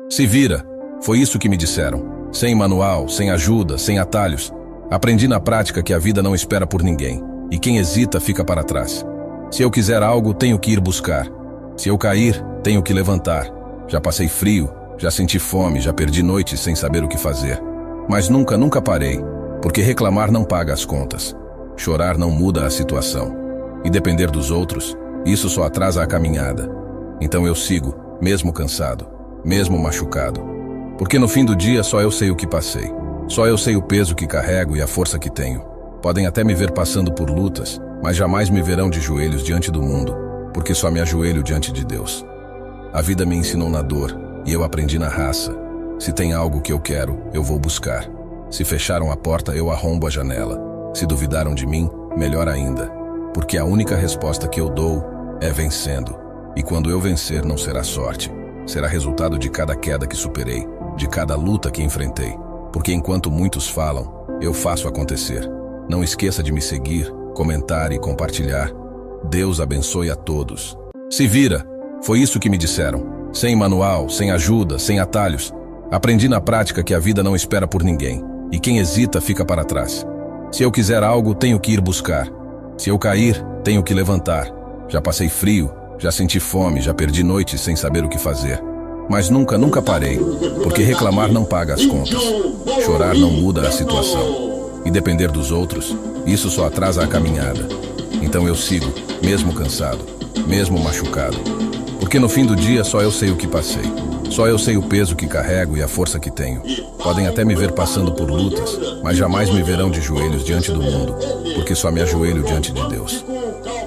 Se vira, foi isso que me disseram. Sem manual, sem ajuda, sem atalhos. Aprendi na prática que a vida não espera por ninguém, e quem hesita fica para trás. Se eu quiser algo, tenho que ir buscar. Se eu cair, tenho que levantar. Já passei frio, já senti fome, já perdi noites sem saber o que fazer. Mas nunca parei, porque reclamar não paga as contas. Chorar não muda a situação. E depender dos outros, isso só atrasa a caminhada. Então eu sigo, mesmo cansado, mesmo machucado. Porque no fim do dia só eu sei o que passei. Só eu sei o peso que carrego e a força que tenho. Podem até me ver passando por lutas, mas jamais me verão de joelhos diante do mundo, porque só me ajoelho diante de Deus. A vida me ensinou na dor, e eu aprendi na raça. Se tem algo que eu quero, eu vou buscar. Se fecharam a porta, eu arrombo a janela. Se duvidaram de mim, melhor ainda, porque a única resposta que eu dou é vencendo. E quando eu vencer, não será sorte. Será resultado de cada queda que superei, de cada luta que enfrentei. Porque enquanto muitos falam, eu faço acontecer. Não esqueça de me seguir, comentar e compartilhar. Deus abençoe a todos. Se vira, foi isso que me disseram. Sem manual, sem ajuda, sem atalhos. Aprendi na prática que a vida não espera por ninguém, e quem hesita fica para trás. Se eu quiser algo, tenho que ir buscar. Se eu cair, tenho que levantar. Já passei frio, já senti fome, já perdi noites sem saber o que fazer. Mas nunca parei, porque reclamar não paga as contas. Chorar não muda a situação. E depender dos outros, isso só atrasa a caminhada. Então eu sigo, mesmo cansado, mesmo machucado. Porque no fim do dia só eu sei o que passei. Só eu sei o peso que carrego e a força que tenho. Podem até me ver passando por lutas, mas jamais me verão de joelhos diante do mundo, porque só me ajoelho diante de Deus.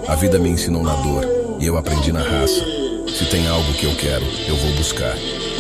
A vida me ensinou na dor, e eu aprendi na raça. Se tem algo que eu quero, eu vou buscar.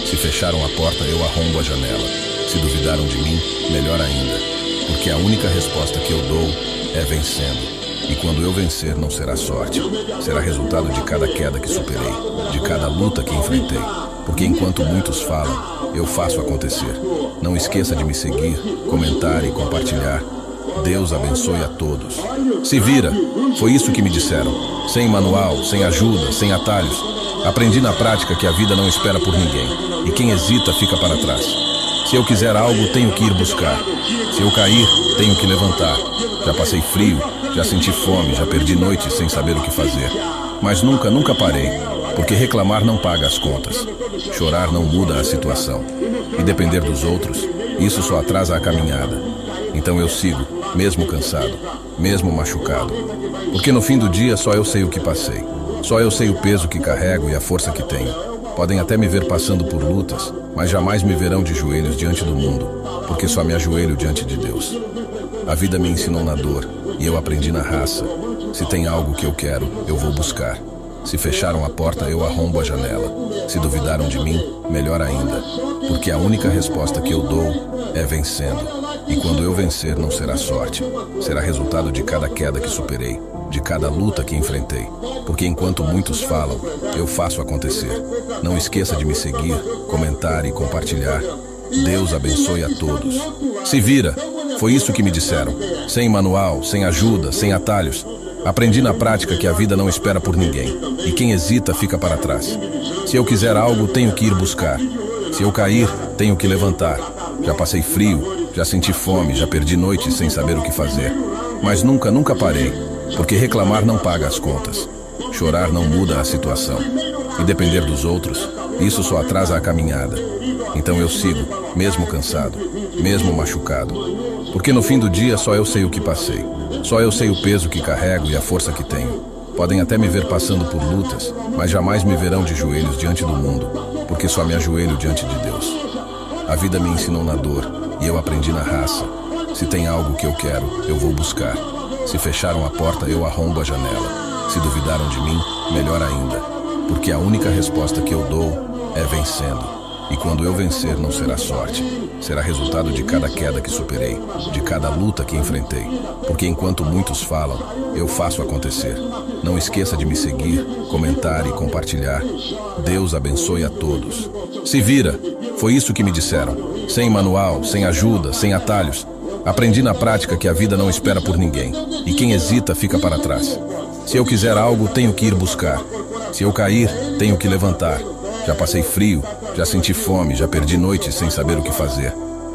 Se fecharam a porta, eu arrombo a janela. Se duvidaram de mim, melhor ainda, porque a única resposta que eu dou é vencendo. E quando eu vencer, não será sorte. Será resultado de cada queda que superei, de cada luta que enfrentei. Porque enquanto muitos falam, eu faço acontecer. Não esqueça de me seguir, comentar e compartilhar. Deus abençoe a todos. Se vira, foi isso que me disseram. Sem manual, sem ajuda, sem atalhos. Aprendi na prática que a vida não espera por ninguém, e quem hesita fica para trás. Se eu quiser algo, tenho que ir buscar. Se eu cair, tenho que levantar. Já passei frio, já senti fome, já perdi noites sem saber o que fazer. Mas nunca parei, porque reclamar não paga as contas. Chorar não muda a situação. E depender dos outros, isso só atrasa a caminhada. Então eu sigo, mesmo cansado, mesmo machucado. Porque no fim do dia só eu sei o que passei. Só eu sei o peso que carrego e a força que tenho. Podem até me ver passando por lutas, mas jamais me verão de joelhos diante do mundo, porque só me ajoelho diante de Deus. A vida me ensinou na dor, e eu aprendi na raça. Se tem algo que eu quero, eu vou buscar. Se fecharam a porta, eu arrombo a janela. Se duvidaram de mim, melhor ainda, porque a única resposta que eu dou é vencendo. E quando eu vencer, não será sorte. Será resultado de cada queda que superei, de cada luta que enfrentei. Porque enquanto muitos falam, eu faço acontecer. Não esqueça de me seguir, comentar e compartilhar. Deus abençoe a todos. Se vira, foi isso que me disseram. Sem manual, sem ajuda, sem atalhos. Aprendi na prática que a vida não espera por ninguém, e quem hesita fica para trás. Se eu quiser algo, tenho que ir buscar. Se eu cair, tenho que levantar. Já passei frio, já senti fome, já perdi noites sem saber o que fazer. Mas nunca parei, porque reclamar não paga as contas. Chorar não muda a situação. E depender dos outros, isso só atrasa a caminhada. Então eu sigo, mesmo cansado, mesmo machucado. Porque no fim do dia só eu sei o que passei. Só eu sei o peso que carrego e a força que tenho. Podem até me ver passando por lutas, mas jamais me verão de joelhos diante do mundo, porque só me ajoelho diante de Deus. A vida me ensinou na dor, e eu aprendi na raça. Se tem algo que eu quero, eu vou buscar. Se fecharam a porta, eu arrombo a janela. Se duvidaram de mim, melhor ainda, porque a única resposta que eu dou é vencendo. E quando eu vencer, não será sorte. Será resultado de cada queda que superei, de cada luta que enfrentei. Porque enquanto muitos falam, eu faço acontecer. Não esqueça de me seguir, comentar e compartilhar. Deus abençoe a todos. Se vira, foi isso que me disseram. Sem manual, sem ajuda, sem atalhos. Aprendi na prática que a vida não espera por ninguém, e quem hesita fica para trás. Se eu quiser algo, tenho que ir buscar. Se eu cair, tenho que levantar. Já passei frio, já senti fome, já perdi noites sem saber o que fazer.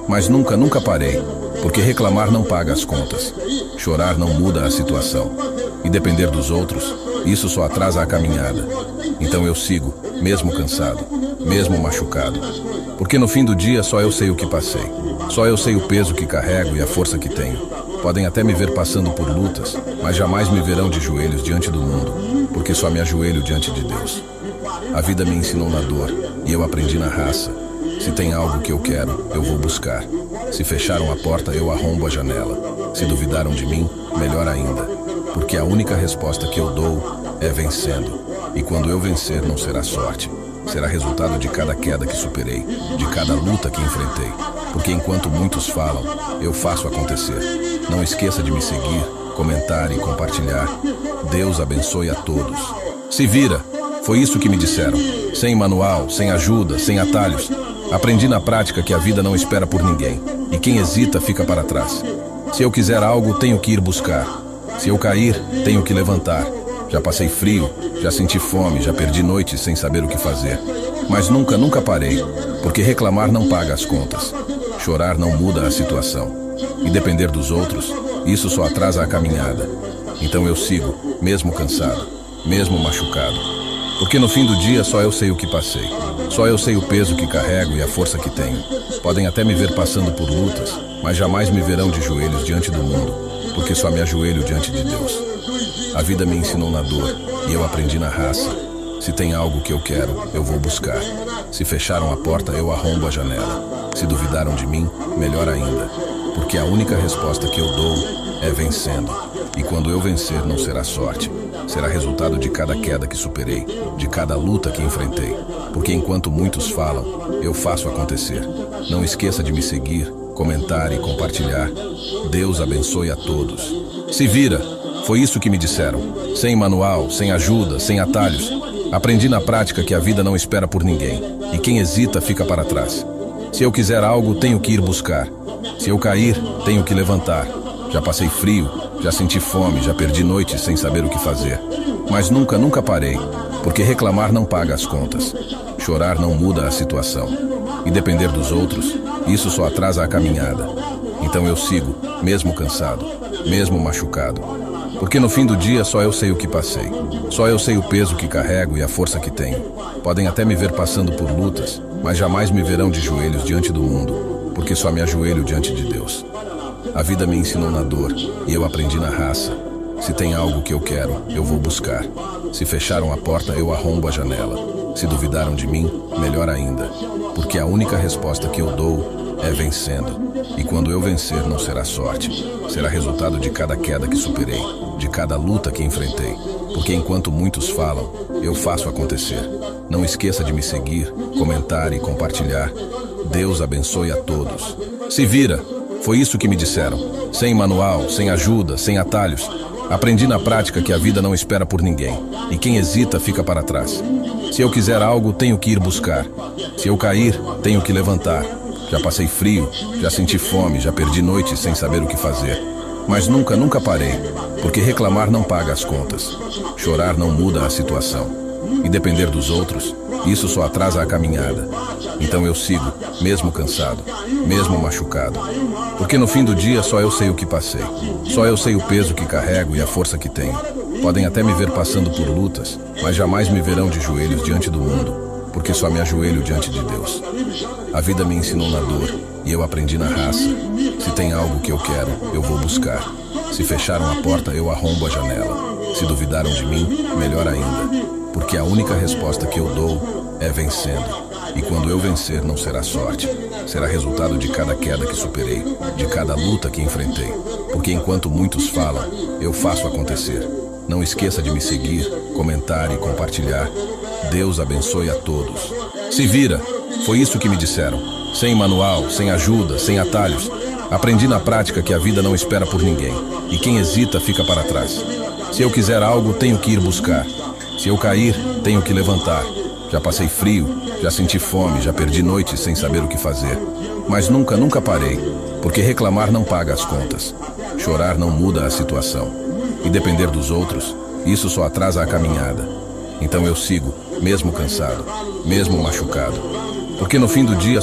Mas nunca parei, porque reclamar não paga as contas. Chorar não muda a situação. E depender dos outros, isso só atrasa a caminhada. Então eu sigo, mesmo cansado, mesmo machucado. Porque no fim do dia só eu sei o que passei. Só eu sei o peso que carrego e a força que tenho. Podem até me ver passando por lutas, mas jamais me verão de joelhos diante do mundo, porque só me ajoelho diante de Deus. A vida me ensinou na dor, e eu aprendi na raça. Se tem algo que eu quero, eu vou buscar. Se fecharam a porta, eu arrombo a janela. Se duvidaram de mim, melhor ainda, porque a única resposta que eu dou é vencendo. E quando eu vencer, não será sorte. Será resultado de cada queda que superei, de cada luta que enfrentei. Porque enquanto muitos falam, eu faço acontecer. Não esqueça de me seguir, comentar e compartilhar. Deus abençoe a todos. Se vira! Foi isso que me disseram. Sem manual, sem ajuda, sem atalhos. Aprendi na prática que a vida não espera por ninguém. E quem hesita fica para trás. Se eu quiser algo, tenho que ir buscar. Se eu cair, tenho que levantar. Já passei frio, já senti fome, já perdi noites sem saber o que fazer. Mas nunca parei, porque reclamar não paga as contas. Chorar não muda a situação. E depender dos outros, isso só atrasa a caminhada. Então eu sigo, mesmo cansado, mesmo machucado. Porque no fim do dia só eu sei o que passei. Só eu sei o peso que carrego e a força que tenho. Podem até me ver passando por lutas, mas jamais me verão de joelhos diante do mundo, porque só me ajoelho diante de Deus. A vida me ensinou na dor, e eu aprendi na raça. Se tem algo que eu quero, eu vou buscar. Se fecharam a porta, eu arrombo a janela. Se duvidaram de mim, melhor ainda, porque a única resposta que eu dou é vencendo. E quando eu vencer, não será sorte. Será resultado de cada queda que superei, de cada luta que enfrentei. Porque enquanto muitos falam, eu faço acontecer. Não esqueça de me seguir, comentar e compartilhar. Deus abençoe a todos. Se vira! Foi isso que me disseram. Sem manual, sem ajuda, sem atalhos. Aprendi na prática que a vida não espera por ninguém. E quem hesita fica para trás. Se eu quiser algo, tenho que ir buscar. Se eu cair, tenho que levantar. Já passei frio, já senti fome, já perdi noites sem saber o que fazer. Mas nunca parei, porque reclamar não paga as contas. Chorar não muda a situação. E depender dos outros, isso só atrasa a caminhada. Então eu sigo, mesmo cansado, mesmo machucado. Porque no fim do dia só eu sei o que passei. Só eu sei o peso que carrego e a força que tenho. Podem até me ver passando por lutas, mas jamais me verão de joelhos diante do mundo, porque só me ajoelho diante de Deus. A vida me ensinou na dor, e eu aprendi na raça. Se tem algo que eu quero, eu vou buscar. Se fecharam a porta, eu arrombo a janela. Se duvidaram de mim, melhor ainda, porque a única resposta que eu dou é vencendo. E quando eu vencer, não será sorte. Será resultado de cada queda que superei, de cada luta que enfrentei. Porque enquanto muitos falam, eu faço acontecer. Não esqueça de me seguir, comentar e compartilhar. Deus abençoe a todos. Se vira! Foi isso que me disseram. Sem manual, sem ajuda, sem atalhos. Aprendi na prática que a vida não espera por ninguém. E quem hesita fica para trás. Se eu quiser algo, tenho que ir buscar. Se eu cair, tenho que levantar. Já passei frio, já senti fome, já perdi noites sem saber o que fazer. Mas nunca parei, porque reclamar não paga as contas. Chorar não muda a situação. E depender dos outros, isso só atrasa a caminhada. Então eu sigo, mesmo cansado, mesmo machucado. Porque no fim do dia só eu sei o que passei. Só eu sei o peso que carrego e a força que tenho. Podem até me ver passando por lutas, mas jamais me verão de joelhos diante do mundo, porque só me ajoelho diante de Deus. A vida me ensinou na dor, e eu aprendi na raça. Se tem algo que eu quero, eu vou buscar. Se fecharam a porta, eu arrombo a janela. Se duvidaram de mim, melhor ainda, porque a única resposta que eu dou é vencendo. E quando eu vencer, não será sorte. Será resultado de cada queda que superei, de cada luta que enfrentei. Porque enquanto muitos falam, eu faço acontecer. Não esqueça de me seguir, comentar e compartilhar. Deus abençoe a todos. Se vira! Foi isso que me disseram. Sem manual, sem ajuda, sem atalhos. Aprendi na prática que a vida não espera por ninguém. E quem hesita fica para trás. Se eu quiser algo, tenho que ir buscar. Se eu cair, tenho que levantar. Já passei frio, já senti fome, já perdi noites sem saber o que fazer. Mas nunca parei, porque reclamar não paga as contas. Chorar não muda a situação. E depender dos outros, isso só atrasa a caminhada. Então eu sigo, mesmo cansado, mesmo machucado. Porque no fim do dia